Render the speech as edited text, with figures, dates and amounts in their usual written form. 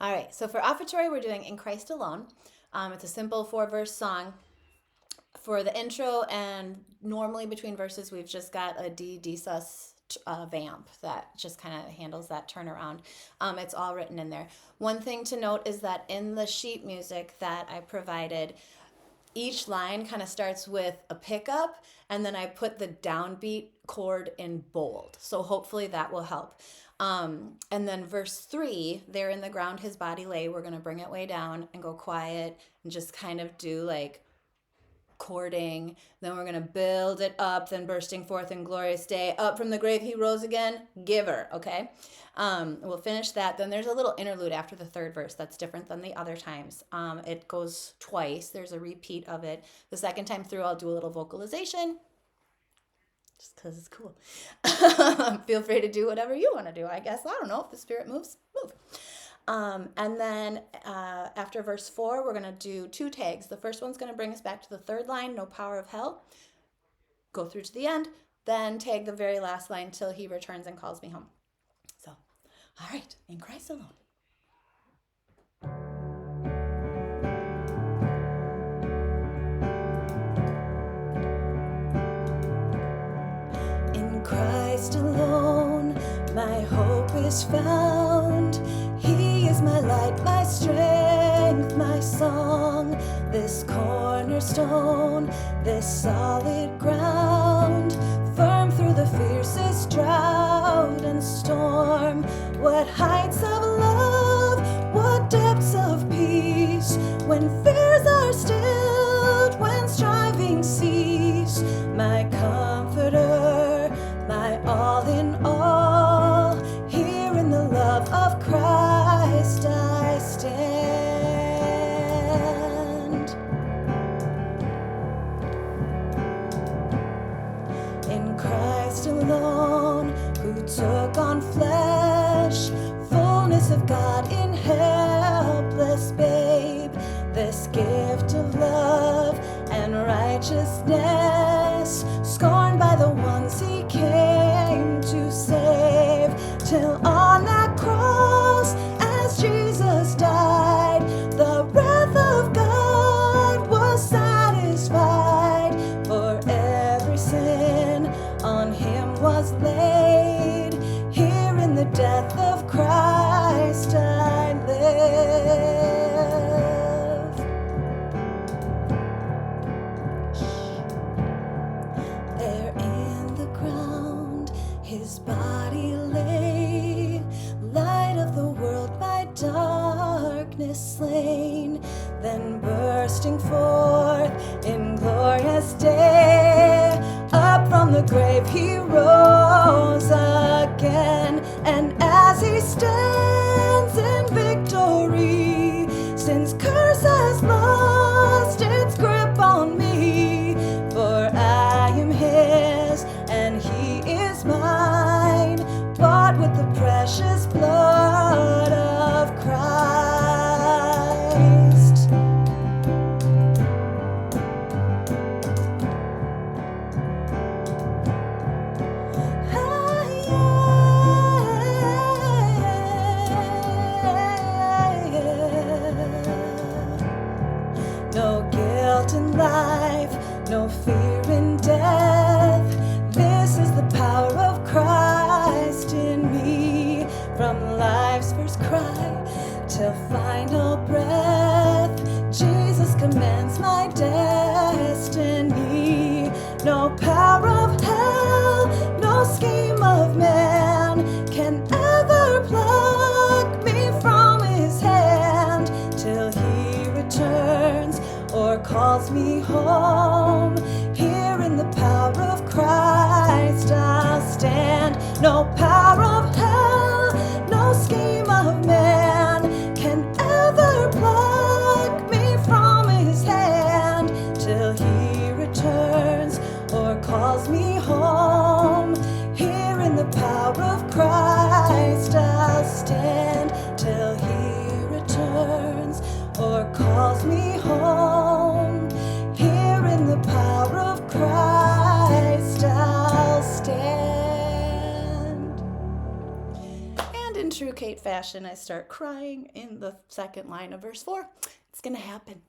All right, so for offertory, we're doing In Christ Alone. It's a simple 4-verse song. For the intro and normally between verses, we've just got a D sus vamp that just kind of handles that turnaround. It's all written in there. One thing to note is that in the sheet music that I provided, each line kind of starts with a pickup, and then I put the downbeat chord in bold. So hopefully that will help. And then verse 3, there in the ground his body lay. We're going to bring it way down and go quiet and just kind of do like chording. Then we're going to build it up, then bursting forth in glorious day. Up from the grave he rose again, giver, okay? We'll finish that. Then there's a little interlude after the third verse that's different than the other times. It goes twice. There's a repeat of it. The second time through, I'll do a little vocalization just because it's cool. Feel free to do whatever you want to do, I guess. I don't know. If the Spirit moves, move. And then after verse 4, we're going to do 2 tags. The first one's going to bring us back to the third line, no power of hell. Go through to the end, then tag the very last line till he returns and calls me home. So, all right, in Christ alone. In Christ alone, my hope is found. He is my light, my strength, my song. This cornerstone, this solid ground, firm through the fiercest drought and storm. What heights of love, what depths of peace, when fears are stilled, when striving cease. My comforter, my all in all, here in the love of Christ I stand. In Christ alone, who took on flesh, fullness of God in helpless babe, this gift of love and righteousness, scorned by the ones he came to save, till on that cross, as Jesus died, the wrath of God was satisfied, for every sin on him was laid. Here in the death of Christ I live. There in the ground his body lay, light of the world by darkness slain, then bursting forth in glorious day, up from the grave he rose again. And as he stands in victory, sin's curse has lost its grip on me, for I am his and he is mine, bought with the precious blood of Christ. No guilt in life, no fear in death. This is the power of Christ in me. From life's first cry till final breath, Jesus commands my destiny. No power of hell, no scheme of man can ever pluck me from his hand, till he returns or calls me home. Here in the power of Christ I'll stand. No power of hell, no scheme of man can ever pluck fashion, I start crying in the second line of verse 4. It's going to happen.